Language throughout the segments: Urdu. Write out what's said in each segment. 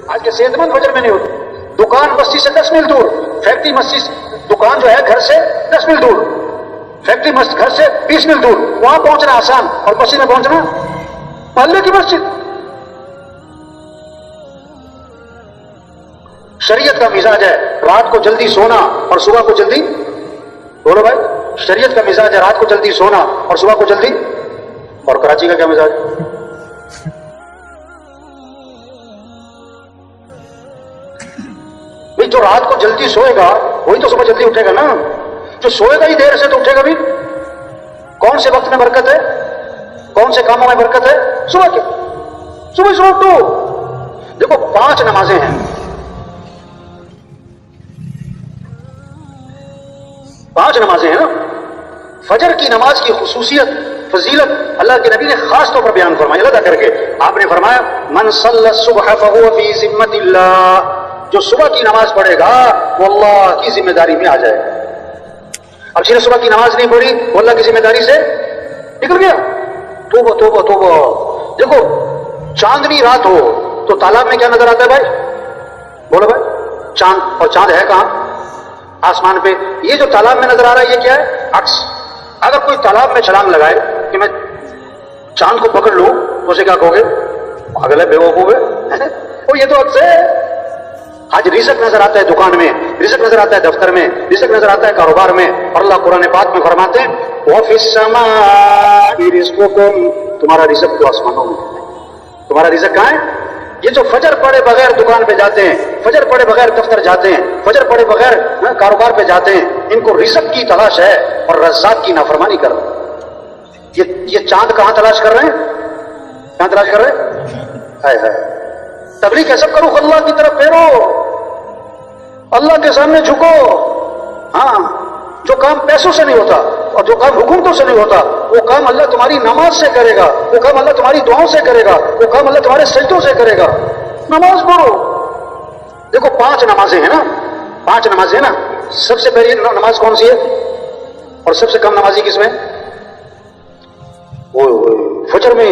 آج کے صحت مند فجر میں نہیں ہوتے. دکان مسجد سے 10 میل دور, فیکٹری مسجد, دکان جو ہے گھر سے 10 میل دور, فیکٹری مسجد گھر سے 20 میل دور, وہاں پہنچنا آسان, اور مسجد میں پہنچنا محلے کی مسجد. شریعت کا مزاج ہے رات کو جلدی سونا اور صبح کو جلدی, بولو بھائی, شریعت کا مزاج ہے رات کو جلدی سونا اور صبح کو جلدی. اور کراچی کا کیا مزاج؟ بھائی جو رات کو جلدی سوئے گا وہی تو صبح جلدی اٹھے گا نا. جو سوئے گا ہی دیر سے تو اٹھے گا بھی. کون سے وقت میں برکت ہے, کون سے کاموں میں برکت ہے؟ صبح کے. صبح اٹھو. دیکھو 5 نمازیں ہیں, 5 نمازیں ہیں نا. فجر کی نماز کی خصوصیت, فضیلت اللہ کے نبی نے خاص طور پر بیان فرمائی علیحدہ کر کے. آپ نے فرمایا من صلی الصبح فهو فی ذمۃ اللہ, جو صبح کی نماز پڑھے گا وہ اللہ کی ذمہ داری میں آ جائے گا. اب جس نے صبح کی نماز نہیں پڑھی وہ اللہ کی ذمہ داری سے نکل گیا. توبہ توبہ توبہ. دیکھو چاندنی رات ہو تو تالاب میں کیا نظر آتا ہے بھائی؟ بولو بھائی, چاند. اور چاند ہے کہاں؟ آسمان پہ. یہ جو تالاب میں نظر آ رہا ہے یہ کیا ہے؟ عکس. اگر کوئی تالاب میں چھلانگ لگائے کہ میں چاند کو پکڑ لوں تو اسے کیا کہو گے؟ پاگل ہے, بیوقوف ہے. وہ یہ تو عکس ہے. آج رزق نظر آتا ہے دکان میں, رزق نظر آتا ہے دفتر میں, رزق نظر آتا ہے کاروبار میں, اور اللہ قرآن پاک میں فرماتے ہیں وَفِي السَّمَاءِ رِزْقُكُمْ, تمہارا رزق تو آسمانوں میں. تمہارا رزق کہاں ہے؟ یہ جو فجر پڑے بغیر دکان پہ جاتے ہیں, فجر پڑے بغیر دفتر جاتے ہیں, فجر پڑے بغیر کاروبار پہ جاتے ہیں, ان کو رزق کی تلاش ہے اور رزاق کی نافرمانی کر رہے ہیں. یہ چاند کہاں تلاش کر رہے ہیں؟ کہاں تلاش کر رہے ہیں؟ ہائے ہائے. تبلیغ کیسے کرو؟ اللہ کی طرف پھیرو, اللہ کے سامنے جھکو. ہاں, جو کام پیسوں سے نہیں ہوتا اور جو کام حکومتوں سے نہیں ہوتا وہ کام اللہ تمہاری نماز سے کرے گا, وہ کام اللہ تمہاری دعاؤں سے کرے گا, وہ کام اللہ تمہارے سجدوں سے کرے گا. نماز پڑھو. دیکھو 5 نمازیں ہیں نا, 5 نمازیں نا. سب سے پہلی نماز کون سی ہے اور سب سے کم نمازی کس میں؟ فجر میں.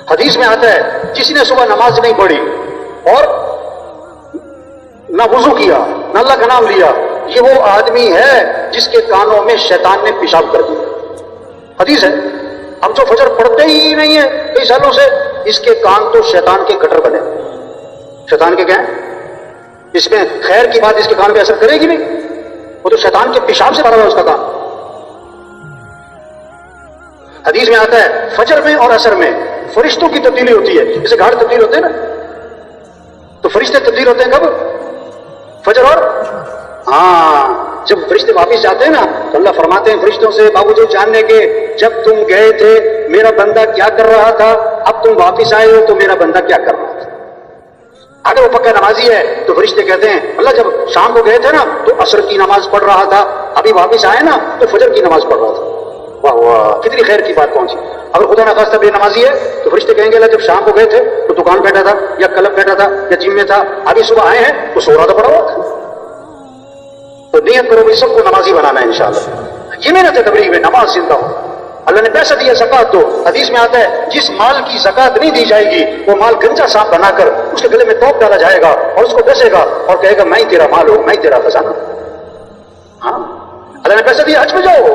حدیث میں آتا ہے جس نے صبح نماز نہیں پڑھی اور نہ وضو کیا نہ اللہ کا نام لیا, یہ وہ آدمی ہے جس کے کانوں میں شیطان نے پیشاب کر دیا. حدیث ہے. ہم جو فجر پڑھتے ہی نہیں ہیں کئی سالوں سے, اس کے کان تو شیطان کے گٹر بنے. شیطان کے کیا ہیں؟ اس میں خیر کی بات اس کے کان پہ اثر کرے گی نہیں, وہ تو شیطان کے پیشاب سے بھرا ہوا اس کا کان. حدیث میں آتا ہے فجر میں اور عصر میں فرشتوں کی تبدیلی ہوتی ہے. جیسے گھاڑ تبدیل ہوتے ہیں نا, تو فرشتے تبدیل ہوتے ہیں کب؟ فجر اور جب فرشتے واپس جاتے ہیں نا تو اللہ فرماتے ہیں فرشتوں سے باوجود جاننے کے جب تم گئے تھے میرا بندہ کیا کر رہا تھا, اب تم واپس آئے ہو تو میرا بندہ کیا کر رہا تھا. اگر وہ پکا نمازی ہے تو فرشتے کہتے ہیں اللہ جب شام کو گئے تھے نا تو عصر کی نماز پڑھ رہا تھا, ابھی واپس آئے نا تو فجر کی نماز پڑھ رہا تھا. واہ واہ, کتنی خیر کی بات پہنچی. اگر خدا نخواستہ بے نمازی ہے تو فرشتے کہیں گے اللہ جب شام کو گئے تھے تو دکان بیٹھا تھا یا کلب بیٹھا تھا یا جم میں تھا, ابھی صبح آئے ہیں تو سو رہا تھا, پڑا ہوا تھا. تو نیت کرو بھی سب کو نمازی بنانا ہے انشاءاللہ. یہ محنت ہے تبلیغ میں, نماز زندہ ہو. اللہ نے پیسہ دیا زکات دو. حدیث میں آتا ہے جس مال کی زکات نہیں دی جائے گی وہ مال گنجا سانپ بنا کر اس کے گلے میں توپ ڈالا جائے گا اور اس کو بیچے گا اور کہے گا میں ہی تیرا مال ہوں, میں ہی تیرا خزانہ. ہاں, اللہ نے پیسہ دیا حج پہ جاؤ.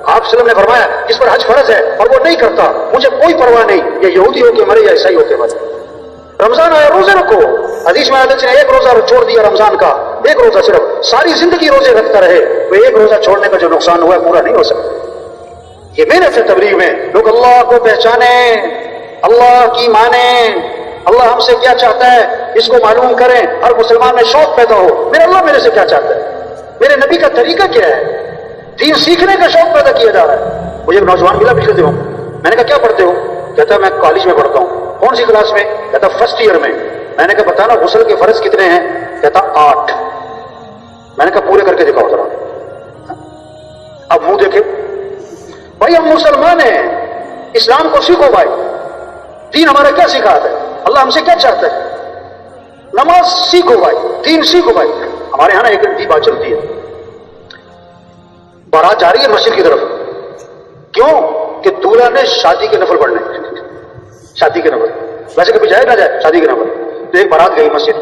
آپ صلی اللہ علیہ وسلم نے فرمایا جس پر حج فرض ہے اور وہ نہیں کرتا مجھے کوئی پرواہ نہیں, یہ یہودی ہو کے مرے یا عیسائی ہو کے مرے. رمضان آیا روزے رکھو. حدیث میں عادت نے ایک روزہ چھوڑ دیا رمضان کا, ایک روزہ صرف, ساری زندگی روزے رکھتا رہے, وہ ایک روزہ چھوڑنے کا جو نقصان ہوا ہے پورا نہیں ہو سکتا. یہ محنت ہے تبلیغ میں. لوگ اللہ کو پہچانیں, اللہ کی مانیں, اللہ ہم سے کیا چاہتا ہے اس کو معلوم کریں. ہر مسلمان میں شوق پیدا ہو میرا اللہ میرے سے کیا چاہتا ہے, میرے نبی کا طریقہ کیا ہے. دین سیکھنے کا شوق پیدا کیا جا رہا ہے. مجھے ایک نوجوان ملا پچھلے دنوں, میں نے کہا کیا پڑھتے ہو؟ کہتا میں کالج میں پڑھتا ہوں. کون سی کلاس میں؟ کہتا فرسٹ ایئر میں. میں نے کہا بتانا غسل کے فرض کتنے ہیں؟ کہتا 8. میں نے کہا پورے کر کے دکھاؤ ذرا. اب منہ دیکھے بھائی, ہم مسلمان ہیں, اسلام کو سیکھو بھائی. دین ہمارا کیا سکھاتا ہے, اللہ ہم سے کیا چاہتا ہے. نماز سیکھو بھائی, دین سیکھو بھائی. ہمارے یہاں نا ایک عجیب بات چلتی ہے, بارات جا رہی ہے مسجد کی طرف. کیوں کہ دولہا نے شادی کے نفل پڑھنے, شادی کے نفل. ویسے کبھی جائے نہ جائے شادی کے نام پر. تو ایک بارات گئی مسجد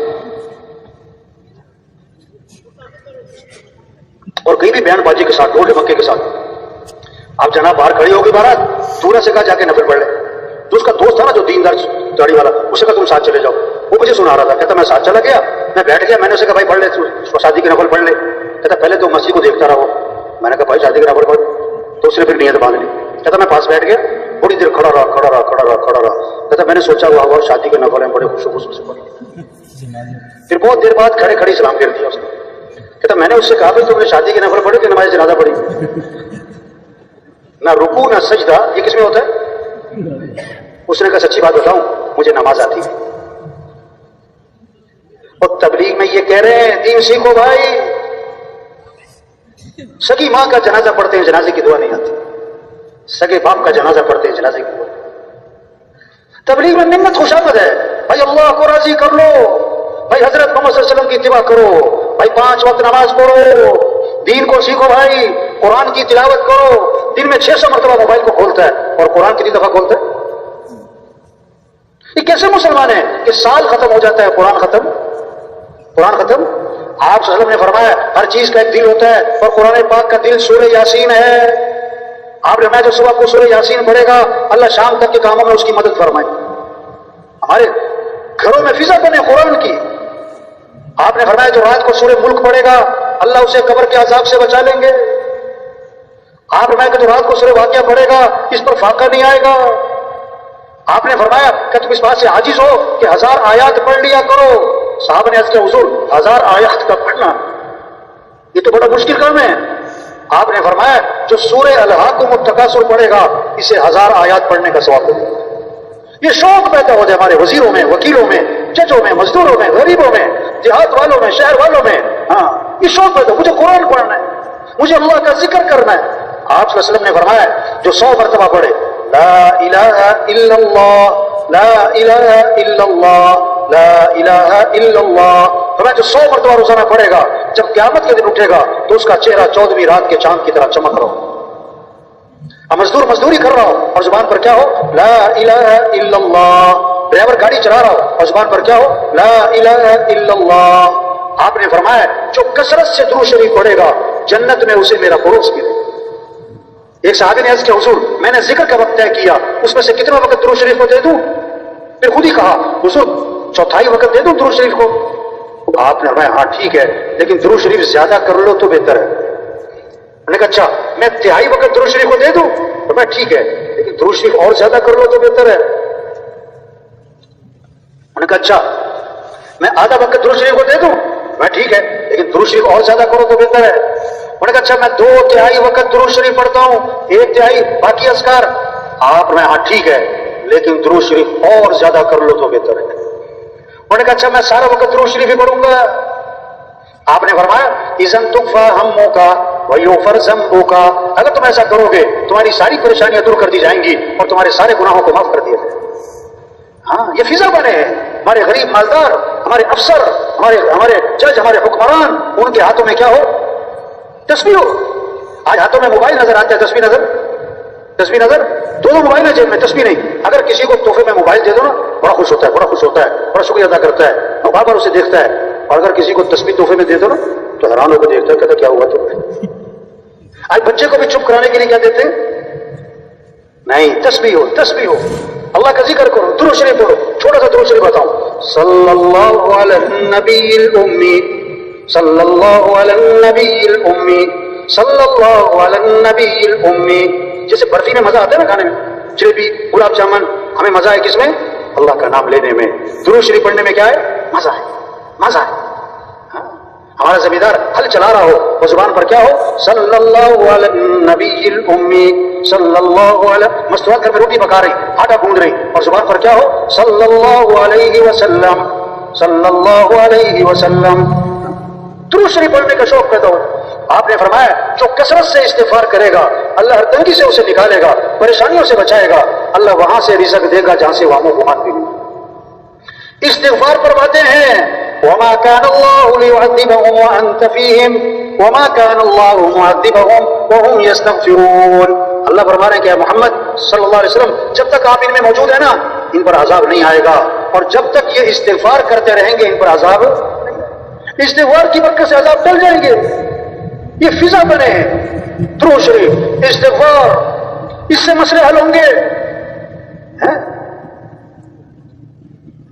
اور کہیں بھی بیان بازی کے ساتھ ڈھول ڈھمکے کے ساتھ. اب جناب باہر کھڑی ہوگی بارات, دورہ سے کہا جا کے نفل پڑھ لے. تو اس کا دوست تھا نا جو دیندار داڑھی والا, اسے کہا تم ساتھ چلے جاؤ. وہ مجھے سنا رہا تھا, کہتا میں ساتھ چلا گیا, میں بیٹھ گیا, میں نے اسے کہا بھائی پڑھ لے شادی کے نفل پڑھ لے. کہتا پہلے تو مسجد کو دیکھتا رہا. میں نے کہا بھائی شادی کے نفل پڑھ. تو اس نے پھر نیت باندھ لی. کہتا میں پاس بیٹھ گیا, تھوڑی دیر کھڑا رہا. کہتا میں نے سوچا ہوا شادی کے نفل ہیں, بڑے خوش سے پڑھ. پھر بہت دیر بعد کھڑے کھڑی سلام کر دیا اس نے. کہتا میں نے اس سے کہا تم نے شادی کے نفل پڑھے کہ نماز جنازہ پڑھی؟ نہ رکوع نہ سجدہ, یہ کس میں ہوتا ہے؟ اس نے کہا سچی بات بتاؤں مجھے نماز آتی ہے. اور تبلیغ میں یہ کہہ رہے ہیں دین سیکھو بھائی. سگی ماں کا جنازہ پڑھتے ہیں, جنازے کی دعا نہیں آتی. سگے باپ کا جنازہ پڑھتے ہیں, جنازے کی دعا. تبلیغ میں منت خوشامد ہے. بھائی اللہ کو راضی کر لو, بھائی حضرت محمد صلی اللہ علیہ وسلم کی اتباع کرو, بھائی 5 وقت نماز پڑھو, دین کو سیکھو بھائی, قرآن کی تلاوت کرو. دن میں 600 مرتبہ موبائل کو کھولتا ہے اور قرآن کتنی دفعہ کھولتا ہے؟ یہ کیسے مسلمان ہیں کہ سال ختم ہو جاتا ہے قرآن ختم. آپ صلی اللہ علیہ وسلم نے فرمایا ہر چیز کا ایک دل ہوتا ہے اور قرآن پاک کا دل سورہ یاسین ہے. آپ نے فرمایا جو صبح کو سورہ یاسین پڑھے گا اللہ شام تک کے کاموں میں اس کی مدد فرمائے. ہمارے گھروں میں فضا بنے قرآن کی. آپ نے فرمایا جو رات کو سورہ ملک پڑھے گا اللہ اسے قبر کے عذاب سے بچا لیں گے. آپ نے فرمایا کہ جو رات کو سورہ واقعہ پڑھے گا اس پر فاقہ نہیں آئے گا. آپ نے فرمایا کہ تم اس بات سے عاجز ہو کہ 1000 آیات پڑھ لیا کرو. صحابہ نے عرض کیا حضور 1000 آیات کا پڑھنا یہ تو بڑا مشکل کام ہے. آپ نے فرمایا جو سورہ الہاکم التکاثر پڑھے گا اسے 1000 آیات پڑھنے کا ثواب ملے گا. یہ شوق پیدا ہو جائے ہمارے وزیروں میں, وکیلوں میں, ججوں میں, مزدوروں میں, غریبوں میں, دیہات والوں میں, شہر والوں میں. ہاں یہ شوق پیدا, مجھے قرآن پڑھنا ہے, مجھے اللہ کا ذکر کرنا ہے. آپ صلی اللہ علیہ وسلم نے فرمایا جو 100 مرتبہ پڑھے لا الہ الا اللہ, لا الہ الا اللہ, لا الہ الا اللہ, فرمایا جو 100 مرتبہ روزانہ پڑھے گا جب قیامت کے دن اٹھے گا تو اس کا چہرہ 14ویں رات کے چاند کی طرح چمک رہا ہو. اب مزدوری کر رہا ہو اور زبان پر کیا ہو لا الہ الا اللہ. ڈرائیور گاڑی چلا رہا ہو اور زبان پر کیا ہو لا الہ الا اللہ. آپ نے فرمایا جو کثرت سے درود شریف پڑھے گا جنت میں اسے میرا پڑوس ملے. ایک صحابی نے عرض کیا حضور میں نے ذکر کا وقت طے کیا, اس میں سے کتنا وقت درود شریف کو دے دوں؟ پھر خود ہی کہا حضور 1/4 وقت دے دوں درود شریف کو. آپ نے فرمایا ہاں ٹھیک ہے لیکن درود شریف زیادہ کر لو تو بہتر ہے. میں نے کہا اچھا میں 1/3 وقت درود شریف کو دے دوں؟ فرمایا ٹھیک ہے لیکن درود شریف اور زیادہ کر لو تو بہتر ہے. میں نے کہا اچھا میں آدھا وقت درود شریف کو دے دوں؟ میں ٹھیک ہے لیکن درود شریف اور زیادہ کرو تو بہتر ہے. میں نے کہا اچھا میں 2/3 وقت درود شریف پڑھتا ہوں, 1/3 باقی اذکار. آپ نے ہاں ٹھیک ہے لیکن درود شریف اور زیادہ کر لو تو بہتر ہے. میں نے کہا اچھا میں سارا وقت درود شریف ہی پڑھوں گا. آپ نے فرمایا اذن تکفی ہمک ویغفر ذنبک, اگر تم ایسا کرو گے تمہاری ساری پریشانیاں دور کر دی جائیں گی اور تمہارے سارے گناہوں کو معاف کر دیا جائے گا. ہاں یہ فضا بنے ہیں. ہمارے غریب مالدار, ہمارے افسر, ہمارے جج, ہمارے حکمران, ان کے ہاتھوں میں کیا ہو تسبیح ہو. آج ہاتھوں میں موبائل نظر آتا ہے, تسبیح نظر, دونوں موبائل ہیں جیب میں, تسبیح نہیں. اگر کسی کو تحفے میں موبائل دے دو نا بڑا خوش ہوتا ہے, بڑا شکریہ ادا کرتا ہے, اور بار بار اسے دیکھتا ہے. اور اگر کسی کو تسبیح تحفے میں دے دو نا تو حیران ہو کر دیکھتا ہے, کہتا کیا ہوا تمہیں. آج بچے کو بھی چپ کرانے کے لیے کیا دیتے ہیں؟ نہیں, تسبیح ہو, اللہ کا ذکر کرو, درود شریف پڑھو. چھوٹا سا درود شریف بتاؤں, صلی اللہ علی النبی الامی, صلی اللہ علی النبی الامی, صلی اللہ علی النبی الامی. جیسے برفی میں مزہ آتا ہے نا کھانے میں, جلیبی, گلاب جامن, ہمیں مزہ ہے کس میں؟ اللہ کا نام لینے میں. درود شریف پڑھنے میں کیا ہے؟ مزہ ہے. ہمارا زمیندار ہل چلا رہا ہو اور زبان پر کیا ہو صلی اللہ علی النبی الامی, صلی اللہ علیہ, مستویات گھر میں روٹی پکا رہی, آٹا گوندھ رہی, اور زبان پر کیا ہو صلی اللہ علیہ وسلم, صلی اللہ علیہ وسلم. درود شریف پڑھنے کا شوق پیدا ہو. آپ نے فرمایا جو کثرت سے استغفار کرے گا اللہ ہر تنگی سے اسے نکالے گا, پریشانیوں سے بچائے گا, اللہ وہاں سے رزق دے گا جہاں سے وہاں گمان بھی نہیں. استغفار فرماتے ہیں وما كان الله ليعذبهم وانت فيهم وما كان الله معذبهم وهم يستغفرون. اللہ فرما رہے ہیں کہ محمد صلی اللہ علیہ وسلم جب تک آپ ان میں موجود ہیں نا ان پر عذاب نہیں آئے گا، اور جب تک یہ استغفار کرتے رہیں گے ان پر عذاب، استغفار کی برکت سے عذاب ٹل جائیں گے. یہ فضا بنے درود شریف، استغفار، اس سے مسئلے حل ہوں گے.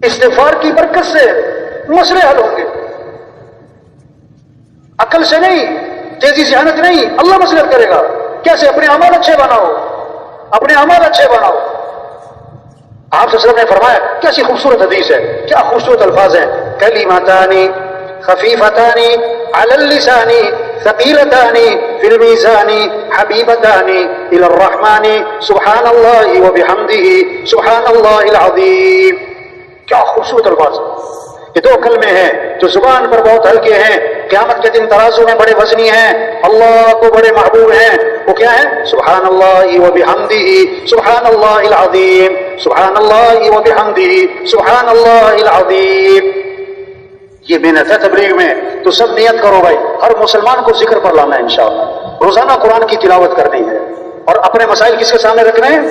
استغفار کی برکت سے مسئلے حل ہوں گے، عقل سے نہیں، تیزی سے محنت نہیں. اللہ مسئلہ کرے گا. کیسے؟ اپنے اعمال اچھے بناؤ، اپنے اعمال اچھے بناؤ. آپ صلی اللہ علیہ وسلم نے فرمایا، کیسی خوبصورت حدیث ہے، کیا خوبصورت الفاظ ہیں. کلمتانی خفیفتانی علی اللسان ثقیلتان فی المیزان حبیبتان الی الرحمن سبحان اللہ وبحمدہ سبحان اللہ العظیم. کیا خوبصورت الفاظ. یہ دو کلمے ہیں جو زبان پر بہت ہلکے ہیں، قیامت کے دن ترازو میں بڑے وزنی ہیں، اللہ کو بڑے محبوب ہیں. وہ کیا ہیں؟ سبحان اللہ وبحمدہ سبحان اللہ العظیم، سبحان اللہ وبحمدہ سبحان اللہ العظیم. یہ محنت ہے تبلیغ میں، تو سب نیت کرو بھائی، ہر مسلمان کو ذکر پر لانا ہے انشاءاللہ. روزانہ قرآن کی تلاوت کرنی ہے، اور اپنے مسائل کس کے سامنے رکھنے ہیں؟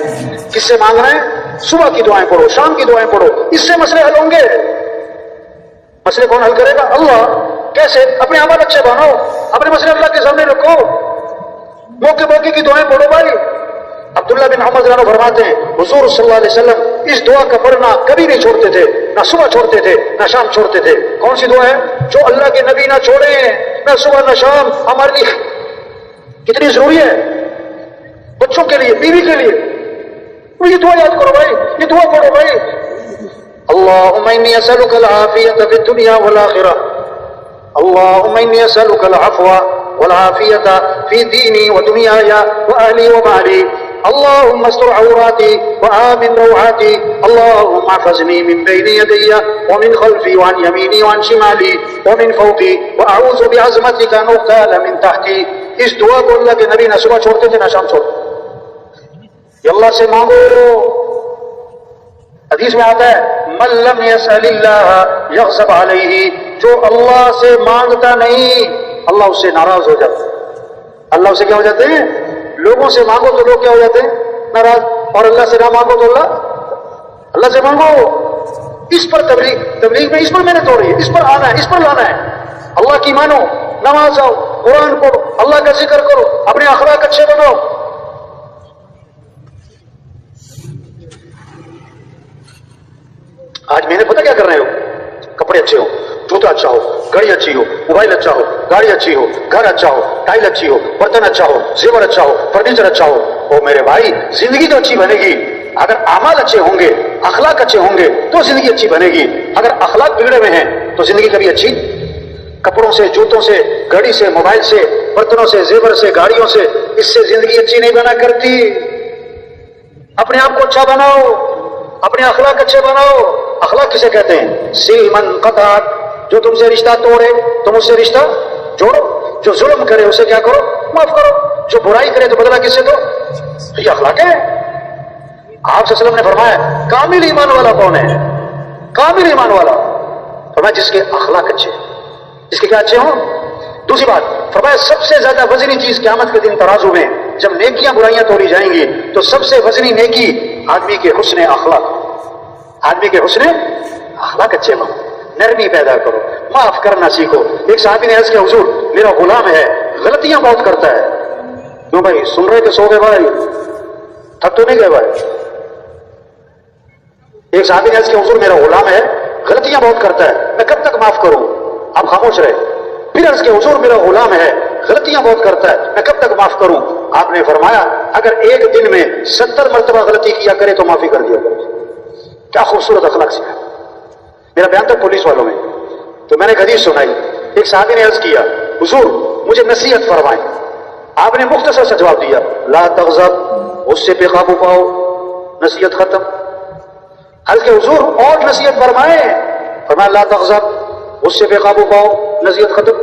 کس سے مانگنا ہے؟ صبح کی دعائیں پڑھو، شام کی دعائیں پڑھو، اس سے مسئلے حل ہوں گے. مسئلے کون حل کرے گا؟ اللہ. کیسے؟ اپنے عمل اچھے بناؤ، اپنے مسئلے اللہ کے سامنے رکھو، موقع موقع کی دعائیں پڑھو بھائی. عبداللہ بن محمد رضی اللہ عنہ فرماتے ہیں، حضور صلی اللہ علیہ وسلم اس دعا کا پڑھنا کبھی نہیں چھوڑتے تھے، نہ صبح چھوڑتے تھے نہ شام چھوڑتے تھے. کون سی دعا ہے؟ جو اللہ کے نبی نہ چھوڑیں، نہ صبح نہ شام. ہمارے لیے کتنی ضروری ہے، بچوں کے لیے، بیوی کے لیے. یہ دعا یاد کرو بھائی، یہ دعا پڑھو بھائی. اللہم انی اسألک العافیۃ فی الدنیا والآخرہ، اللہم انی اسألک العفو والعافیۃ فی دینی ودنیای واہلی ومالی، اللہم استر عوراتي وآمن روعاتي، اللہم احفظنی من بین یدی ومن خلفی وعن یمینی وعن شمالی ومن فوقی واعوذ بعظمتک ان اغتال من تحتی. اس دعا کو اللہ کے نبی نہ صبح چھوڑتے تھے نہ شام چھوڑتے. یہ اللہ سے مانگو. حدیث میں آتا ہے، من لم یسأل اللہ یغضب علیہ، جو اللہ سے مانگتا نہیں اللہ اس سے ناراض ہو جاتا ہے. اللہ اس سے کیا ہو جاتے ہیں؟ لوگوں سے مانگو تو لوگ کیا ہو جاتے ہیں؟ ناراض. اور اللہ سے نہ مانگو تو اللہ سے مانگو. اس پر تبلیغ میں اس پر محنت ہو رہی ہے، اس پر آنا ہے، اس پر لانا ہے. اللہ کی مانو، نماز آؤ، قرآن پڑھو، اللہ کا ذکر کرو، اپنے اخلاق اچھے بناؤ. آج میں نے پتہ کیا کر رہے ہو؟ کپڑے اچھے ہو، جوتا اچھا ہو، گھڑی اچھی ہو، موبائل اچھا ہو، گاڑی اچھی ہو، گھر اچھا ہو، ٹائل اچھی ہو، برتن اچھا ہو، زیور اچھا ہو، فرنیچر اچھا ہو. او میرے بھائی، زندگی تو اچھی بنے گی اگر اعمال اچھے ہوں گے، اخلاق اچھے ہوں گے تو زندگی اچھی بنے گی. اگر اخلاق بگڑے ہوئے ہیں تو زندگی کبھی اچھی. کپڑوں سے، جوتوں سے، گھڑی سے، موبائل سے، برتنوں سے، زیور سے، گاڑیوں سے، اس سے زندگی اچھی نہیں بنا کرتی. اپنے آپ کو اچھا بناؤ، اپنے اخلاق اچھے بناؤ. اخلاق کسے کہتے ہیں؟ سل من قطعک، جو تم سے رشتہ توڑے تم اس سے رشتہ جوڑو. جو ظلم کرے اسے کیا کرو؟ معاف کرو. جو برائی کرے تو بدلہ کس سے دو. یہ اخلاق ہے. آپ صلی اللہ علیہ وسلم نے فرمایا، کامل ایمان والا کون ہے؟ کامل ایمان والا فرمایا جس کے اخلاق اچھے، جس کے کیا اچھے ہوں. دوسری بات فرمایا، سب سے زیادہ وزنی چیز قیامت کے دن ترازو میں جب نیکیاں برائیاں توڑی جائیں گی تو سب سے وزنی نیکی آدمی کے حسن اخلاق. آدمی کے حسن اخلاق اچھے بنو، نرمی پیدا کرو، معاف کرنا سیکھو. ایک صحابی نے عرض کیا، حضور میرا غلام ہے غلطیاں بہت کرتا ہے. کیوں بھائی؟ سن رہے کہ سو گئے بھائی؟ تھک تو نہیں گئے بھائی؟ ایک صحابی نے عرض کیا، حضور میرا غلام ہے غلطیاں بہت کرتا ہے، میں کب تک معاف کروں؟ آپ خاموش رہے. پھر عرض کیا، حضور میرا غلام ہے غلطیاں بہت کرتا ہے، میں کب تک معاف کروں؟ آپ نے فرمایا، اگر ایک دن میں 70 مرتبہ غلطی کیا کرے تو معافی کر دیا کرو. کیا خوبصورت اخلاق سکھا. میرا بیان تھا پولیس والوں میں، تو میں نے ایک حدیث سنائی. ایک صحابی نے عرض کیا، حضور مجھے نصیحت فرمائیں. آپ نے مختصر سا جواب دیا، لا تغضب، غصے پہ قابو پاؤ، نصیحت ختم. عرض کہ حضور اور نصیحت فرمائیں. فرمایا لا تغضب، غصے پہ قابو پاؤ، نصیحت ختم.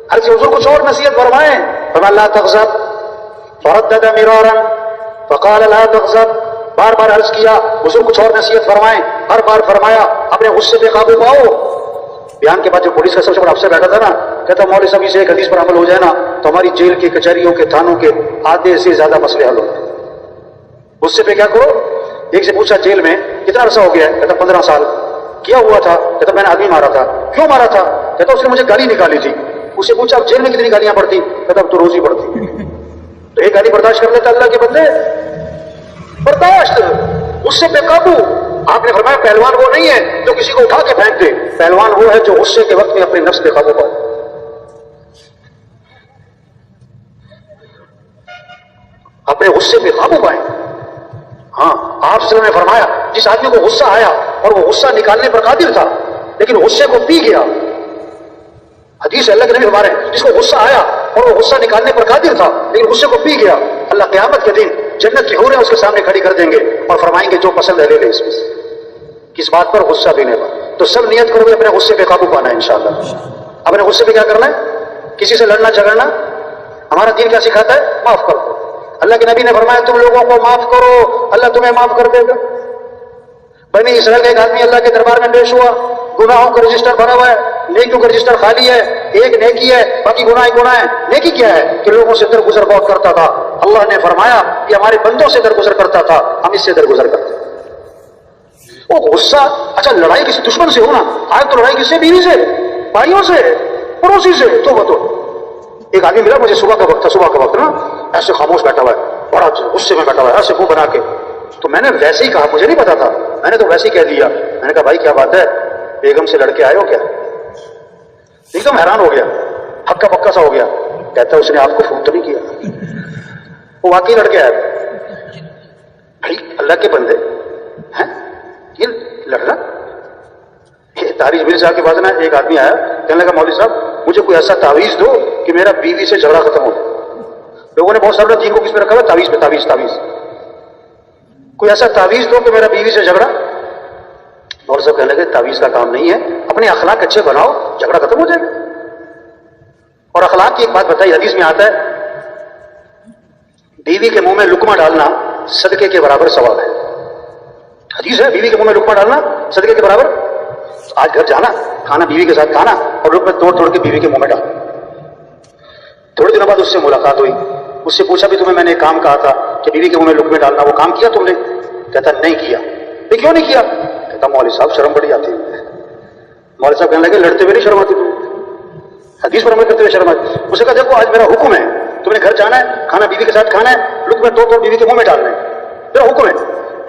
عرض کہ حضور کچھ اور نصیحت فرمائیں. فرمایا لا تغضب. فردد مرارا فقال لا تغضب. بار بار عرض کیا، حضور کچھ اور نصیحت فرمائیں. ہر بار فرمایا اپنے غصے پہ قابو پاؤ. بیان کے بعد جو پولیس کا سب سے بڑا افسر بیٹھا تھا نا، کہتا مولوی صاحب سے ایک حدیث پر عمل ہو جائے نا تو ہماری جیل کے، کچہریوں کے، تھانوں کے آدھے سے زیادہ مسئلے حل ہوتے ہیں. غصے پہ کیا کرو. ایک سے پوچھا جیل میں کتنا عرصہ ہو گیا ہے؟ کہتا 15 سال. کیا ہوا تھا؟ کہتا میں نے آدمی مارا تھا. کیوں مارا تھا؟ کہتا اس نے مجھے گالی نکالی تھی. اسے پوچھا اب جیل میں کتنی گالیاں پڑتی؟ کہتا اب تو روز ہی پڑتی. تو ایک گالی برداشت کر لیتا اللہ کے بندے؟ برداشت. غصے پہ قابو. آپ نے فرمایا پہلوان وہ نہیں ہے جو کسی کو اٹھا کے پھینک دے، پہلوان وہ ہے جو غصے کے وقت میں اپنے نفس پہ قابو پائے. اپنے غصے پہ قابو پائیں. ہاں آپ صلی اللہ علیہ وسلم نے فرمایا جس آدمی کو غصہ آیا اور وہ غصہ نکالنے پر قادر تھا لیکن غصے کو پی گیا، حدیث اللہ کے نبی فرما رہے ہیں جس کو غصہ آیا اور وہ غصہ نکالنے پر قادر تھا لیکن غصے کو پی گیا، اللہ قیامت کے دن جنت کی حوریں اس کے سامنے کھڑی کر دیں گے اور فرمائیں گے جو پسند ہے لے لے اس میں سے. کس بات پر؟ غصہ پینے پر. تو سب نیت کرو گے اپنے غصے پہ قابو پانا ہے انشاءاللہ. اپنے غصے پہ کیا کرنا ہے؟ کسی سے لڑنا جھگڑنا. ہمارا دین کیا سکھاتا ہے؟ معاف کرو. اللہ کے نبی نے فرمایا تم لوگوں کو معاف کرو اللہ تمہیں معاف کر دے گا. بنی اسرائیل کا ایک آدمی اللہ کے دربار میں پیش ہوا، گناہوں کا رجسٹر بھرا ہوا ہے، نیکیوں کا رجسٹر خالی ہے، ایک نیکی ہے باقی گناہ ہی گناہ ہے. نیکی کیا ہے کہ لوگوں سے درگزر بہت کرتا تھا. اللہ نے فرمایا یہ ہمارے بندوں سے درگزر کرتا تھا، ہم اس سے درگزر کرتے. وہ غصہ اچھا لڑائی کسی دشمن سے ہونا، آج تو لڑائی کس سے؟ بیوی سے، بھائیوں سے، پڑوسی سے. تو بتو ایک آدمی ملا مجھے صبح کا وقت تھا، صبح کا وقت نا ایسے خاموش بیٹھا ہوا ہے، بڑا غصے میں بیٹھا ہوا ہے ایسے منہ بنا کے. تو میں نے ویسے ہی کہا، مجھے نہیں پتا تھا، میں نے تو ویسے ہی کہہ دیا. میں نے کہا بھائی کیا بات ہے، بیگم سے لڑ کے آئے ہو کیا؟ ایک دم حیران ہو گیا، ہکا پکا سا ہو گیا. کہتا ہے اس نے آپ کو فون تو نہیں کیا؟ وہ واقعی لڑ کے آیا. بھائی اللہ کے بندے ہیں یہ لڑنا. تاریخ میر صاحب کے پاس نا ایک آدمی آیا، کہنے لگا مولوی صاحب مجھے کوئی ایسا تعویذ دو کہ میرا بیوی سے جھگڑا ختم ہو. لوگوں نے بہت سارے دین کو کس پہ رکھا ہوا؟ تعویذ پہ. تعویذ کوئی ایسا تعویذ دو کہ میرا بیوی سے جھگڑا. مولوی صاحب کہنے لگے تعویذ کا کام نہیں ہے، اپنے اخلاق اچھے بناؤ جھگڑا ختم ہو جائے گا. اور اخلاق کی ایک بات بتائی، حدیث میں آتا ہے بیوی کے منہ میں لقمہ ڈالنا صدقے کے برابر ثواب ہے. حدیث ہے بیوی کے منہ میں لقمہ ڈالنا صدقے کے برابر. آج گھر جانا، کھانا بیوی کے ساتھ کھانا اور لقمے توڑ کے بیوی کے منہ میں ڈالنا. تھوڑے دنوں بعد اس سے ملاقات ہوئی، اس سے پوچھا بھی تمہیں میں نے کام کہا تھا کہ بیوی کے منہ میں لقمے ڈالنا، وہ کام کیا تم نے؟ کہتا نہیں کیا. کیوں نہیں کیا؟ کہتا مولوی صاحب شرم بڑی آتی ہے. مولوی صاحب کہنے لگے لڑتے ہوئے نہیں شرم آتی تم؟ حدیث پر عمل کرتے ہوئے شرم آتی. اسے کہا دیکھو آج میرا حکم ہے، تم نے گھر جانا ہے، کھانا بیوی کے ساتھ کھانا ہے، لقمے توڑ بیوی کے منہ میں ڈالنا ہے، میرا حکم ہے.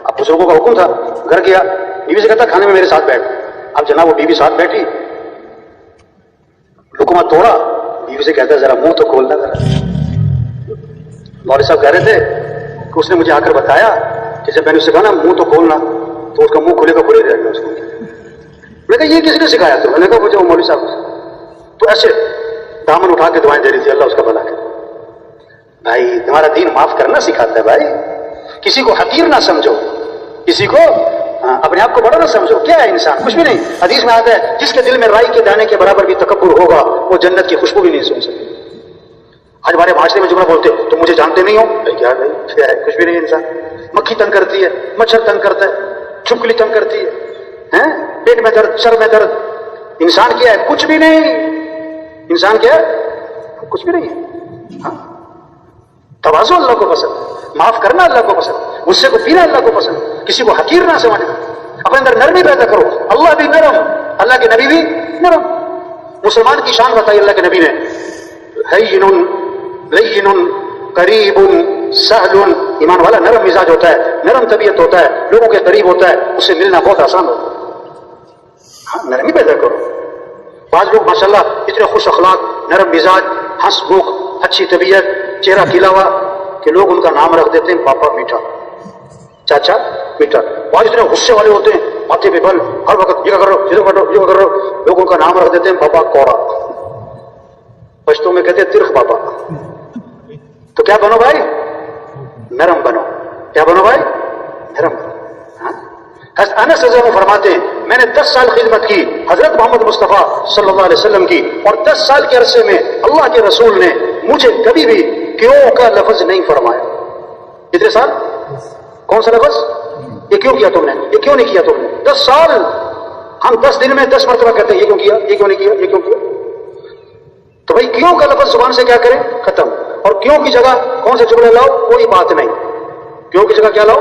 اب بزرگوں کا حکم تھا، گھر گیا بیوی سے کہتا کھانے میں میرے ساتھ بیٹھ. اب جناب وہ بیوی ساتھ بیٹھی، لقمہ توڑا، بیوی سے کہتا ہے ذرا منہ تو کھولنا ذرا. مولوی صاحب کہہ رہے تھے کہ اس نے مجھے آ کر بتایا کہ جب میں نے اسے کہا نا منہ تو کھولنا تو اس کا منہ کھلے گا کھلے رہے گا. اس کو میں نے کہا یہ کس نے سکھایا؟ تو میں نے کہا مجھے وہ مولوی صاحب تو ایسے دامن اٹھا کے دعائیں دے رہی تھی، اللہ اس کا بھلا کرے. بھائی تمہارا دین معاف کرنا سکھاتا ہے. بھائی کسی کو حقیر نہ سمجھو، کسی کو اپنے آپ کو بڑا نہ سمجھو. کیا ہے انسان؟ کچھ بھی نہیں. حدیث میں آتا ہے جس کے دل میں رائی کے دانے کے برابر بھی تکبر ہوگا وہ جنت کی خوشبو بھی نہیں سن سکے. آج ہمارے معاشرے میں جملہ بولتے تم مجھے جانتے نہیں ہو. کیا ہے؟ کچھ بھی نہیں. انسان مکھی تنگ کرتی ہے، مچھر تنگ کرتا ہے، چھپکلی تنگ کرتی ہے، پیٹ میں درد، سر میں درد. انسان کیا ہے؟ کچھ بھی نہیں. انسان کیا ہے؟ کچھ بھی نہیں ہے. تواضع اللہ کو پسند، معاف کرنا اللہ کو پسند، غصے کو پینا اللہ کو پسند. کسی کو حقیر نہ سمجھنا، اپنے اندر نرمی پیدا کرو. اللہ بھی نرم، اللہ کے نبی بھی نرم. مسلمان کی شان بتائی اللہ کے نبی نے، ہین لین قریب سہل. ایمان والا نرم مزاج ہوتا ہے، نرم طبیعت ہوتا ہے، لوگوں کے قریب ہوتا ہے، اس سے ملنا بہت آسان ہوتا ہے. نرمی پیدا کرو. بعض لوگ ماشاءاللہ اتنے خوش اخلاق، نرم مزاج، ہنس مکھ، اچھی طبیعت، چہرہ کھلا ہوا کہ لوگ ان کا نام رکھ دیتے ہیں پاپا میٹھا، چاچا میٹھا. بعض اتنے غصے والے ہوتے ہیں، ماتھے پہ بل، ہر وقت یہ کرو یہ کرو یہ کرو، لوگ ان کا نام رکھ دیتے ہیں پاپا کوڑا. پشتوں میں کہتے ہیں ترخ پاپا. تو کیا بنو بھائی؟ نرم بنو. کیا بنو بھائی؟ نرم بنو. انس رضی اللہ عنہ فرماتے ہیں میں نے 10 سال خدمت کی حضرت محمد مصطفیٰ صلی اللہ علیہ وسلم کی، اور 10 سال کے عرصے میں اللہ کے رسول نے مجھے کبھی بھی کیوں کا لفظ نہیں فرمایا. کتنے سال؟ کون سا لفظ؟ یہ کیوں کیا تم نے، یہ کیوں نہیں کیا تم نے. 10 سال ہم 10 دن میں 10 مرتبہ کہتے ہیں یہ کیوں کیا، یہ کیوں نہیں کیا، یہ کیوں کیا. تو بھائی کیوں کا لفظ زبان سے کیا کریں؟ ختم. اور کیوں کی جگہ کون سے جملے لاؤ؟ کوئی بات نہیں. کیوں کی جگہ کیا لاؤ؟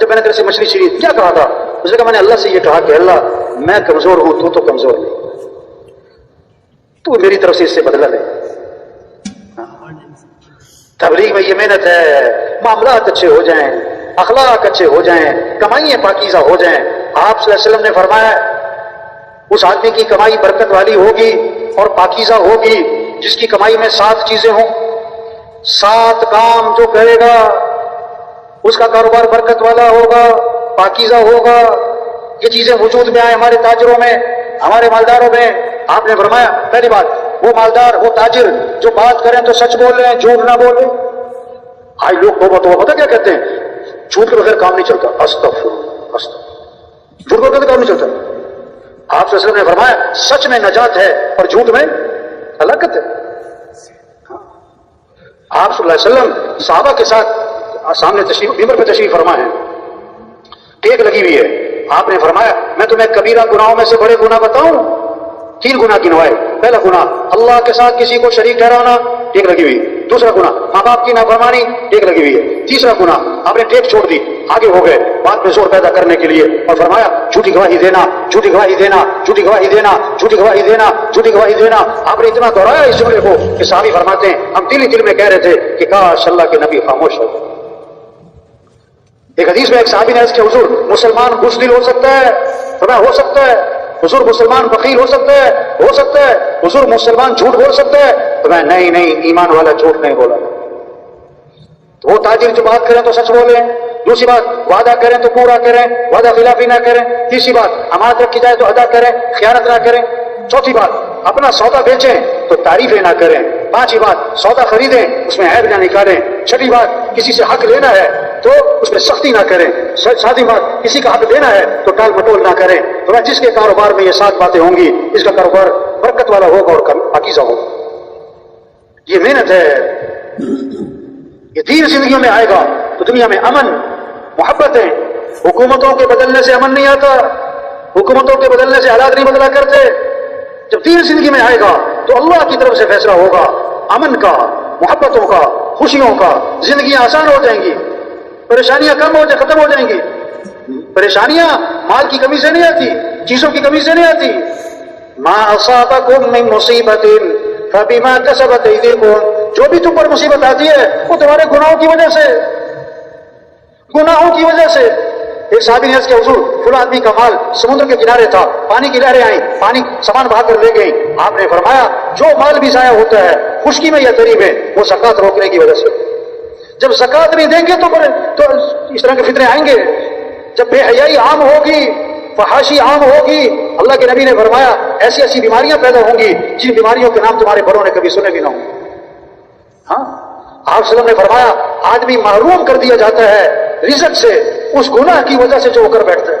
جب میں نے تیرے سے مچھلی چھینی کیا کہا تھا؟ اس نے کہا میں نے اللہ سے یہ کہا کہ اللہ میں کمزور ہوں، تو کمزور نہیں، تو میری طرف سے اس سے بدلہ لے۔ تبلیغ میں یہ محنت ہے، معاملات اچھے ہو جائیں، اخلاق اچھے ہو جائیں، کمائیاں پاکیزہ ہو جائیں۔ آپ صلی اللہ علیہ وسلم نے فرمایا اس آدمی کی کمائی برکت والی ہوگی اور پاکیزہ ہوگی جس کی کمائی میں 7 چیزیں ہوں۔ 7 کام جو کرے گا اس کا کاروبار برکت والا ہوگا، پاکیزہ ہوگا۔ یہ چیزیں وجود میں آئے ہمارے تاجروں میں، ہمارے مالداروں میں۔ آپ نے فرمایا پہلی بات وہ مالدار، وہ تاجر جو بات کریں تو سچ بول رہے ہیں، جھوٹ نہ بولیں۔ آج لوگ تو پتہ کیا کہتے ہیں؟ جھوٹ کے بغیر کام نہیں چلتا۔ استغفر جھوٹ کے بغیر کام نہیں چلتا۔ آپ صلی اللہ علیہ وسلم نے فرمایا سچ میں نجات ہے اور جھوٹ میں ہلاکت ہے۔ آپ صلی اللہ علیہ وسلم صحابہ کے ساتھ سامنے ممبر پہ تشریف فرما ہے، ٹیک لگی ہوئی ہے۔ آپ نے فرمایا میں تمہیں کبیرہ گناہوں میں سے بڑے گناہ بتاؤں؟ 3 گناہ گنوائے۔ پہلا گناہ اللہ کے ساتھ کسی کو شریک ٹھہرانا، ٹیک لگی ہوئی۔ دوسرا گناہ ماں باپ کی نافرمانی، ٹیک لگی ہوئی ہے۔ تیسرا گناہ آپ نے ٹیک چھوڑ دی، آگے ہو گئے بات میں زور پیدا کرنے کے لیے، اور فرمایا جھوٹی گواہی دینا، جھوٹی گواہی دینا، جھوٹی گواہی دینا، جھوٹی گواہی دینا، جھوٹی گواہی دینا۔ آپ نے اتنا دہرایا اس جملے کو کہ صحابی فرماتے ہیں ہم دل ہی دل میں کہہ رہے تھے کہ کاش اللہ کے نبی خاموش ہو۔ ایک حدیث میں ایک صحابی نے عرض کیا حضور مسلمان بزدل ہو سکتا ہے؟ فرمایا ہو سکتا ہے۔ حضور مسلمان بخیل ہو سکتا ہے؟ ہو سکتا ہے۔ حضور مسلمان جھوٹ بول سکتا ہے؟ فرمایا نہیں، ایمان والا جھوٹ نہیں بولا۔ وہ تاجر جو بات کریں تو سچ بولیں۔ دوسری بات وعدہ کریں تو پورا کریں، وعدہ خلافی نہ کریں۔ تیسری بات امانت رکھی جائے تو ادا کریں، خیانت نہ کریں۔ چوتھی بات اپنا سودا بیچیں تو تعریفیں نہ کریں۔ پانچویں بات سودا خریدیں اس میں عیب نہ نکالیں۔ چھٹی بات کسی سے حق لینا ہے تو اس میں سختی نہ کریں۔ ساتویں بات کسی کا حق دینا ہے تو ٹال مٹول نہ کریں۔ تو جس کے کاروبار میں یہ 7 باتیں ہوں گی اس کا کاروبار برکت والا ہوگا اور پاکیزہ ہوگا۔ یہ محنت ہے، یہ دین زندگیوں میں آئے گا تو دنیا میں امن محبت ہے۔ حکومتوں کے بدلنے سے امن نہیں آتا، حکومتوں کے بدلنے سے حالات نہیں بدلا کرتے۔ جب دین زندگی میں آئے گا تو اللہ کی طرف سے فیصلہ ہوگا، امن کا، محبتوں کا، خوشیوں کا، زندگیاں آسان ہو جائیں گی، پریشانیاں کم ہو جائیں، ختم ہو جائیں گی۔ پریشانیاں مال کی کمی سے نہیں آتی، چیزوں کی کمی سے نہیں آتی۔ ما اصابکم من مصیبت فبما کسبت ایدیکم، جو بھی تم پر مصیبت آتی ہے وہ تمہارے گناہوں کی وجہ سے، گناہوں کی وجہ سے۔ ایک صحابی نے عرض کیا حضور فلاں آدمی کا مال سمندر کے کنارے تھا، پانی کی لہریں آئیں، پانی سامان بہا کر لے گئی۔ آپ نے فرمایا جو مال بھی ضائع ہوتا ہے خشکی میں یا تری میں وہ زکوٰۃ روکنے کی وجہ سے۔ جب زکوٰۃ نہیں دیں گے تو اس طرح کے فتنے آئیں گے۔ جب بے حیائی عام ہوگی، فحاشی عام ہوگی، اللہ کے نبی نے فرمایا ایسی ایسی بیماریاں پیدا ہوں گی جن بیماریوں کے نام تمہارے بڑوں نے کبھی سنے بھی نہ ہوں۔ ہاں آپ صلی اللہ علیہ وسلم نے فرمایا آدمی محروم کر دیا جاتا ہے رزق سے اس گناہ کی وجہ سے جو وہ کر بیٹھتا ہے۔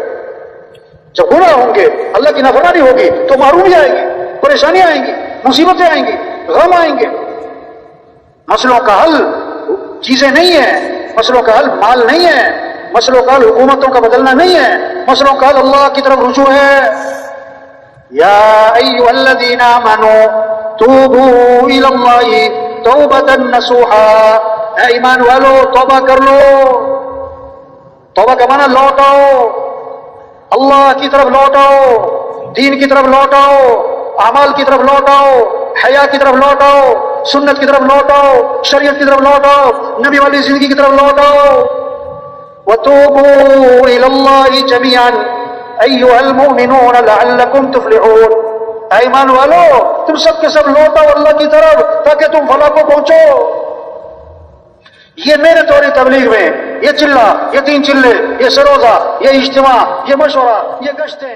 جب گناہ ہوں گے، اللہ کی نافرمانی ہوگی تو محرومی آئے گی، پریشانیاں آئیں گی، مصیبتیں آئیں گی، غم آئیں گے۔ مسئلوں کا حل چیزیں نہیں ہیں، مسئلوں کا حل مال نہیں ہے، مسئلوں کا حل حکومتوں کا بدلنا نہیں ہے، مسئلوں کا حل اللہ کی طرف رجوع ہے۔ یا ایھا الذین آمنوا توبوا الی اللہ توبۃ نصوحا، اے ایمان والو توبہ کر لو۔ توبہ کا معنی لوٹاؤ، اللہ کی طرف لوٹاؤ، دین کی طرف لوٹاؤ، اعمال کی طرف لوٹاؤ، حیا کی طرف لوٹاؤ، سنت کی طرف لوٹاؤ، شریعت کی طرف لوٹاؤ، نبی والی زندگی کی طرف لوٹاؤ۔ وَتُوبُوا إِلَى اللَّهِ جَمِيعًا أَيُّهَا الْمُؤْمِنُونَ لَعَلَّكُمْ تُفْلِحُونَ، اے ایمان والو تم سب کے سب لوٹاؤ اللہ کی طرف تاکہ تم فلاح کو پہنچو۔ یہ میرے طوری تبلیغ میں یہ چلہ، یہ 3 چلے، یہ سروزہ، یہ اجتماع، یہ مشورہ، یہ گشتیں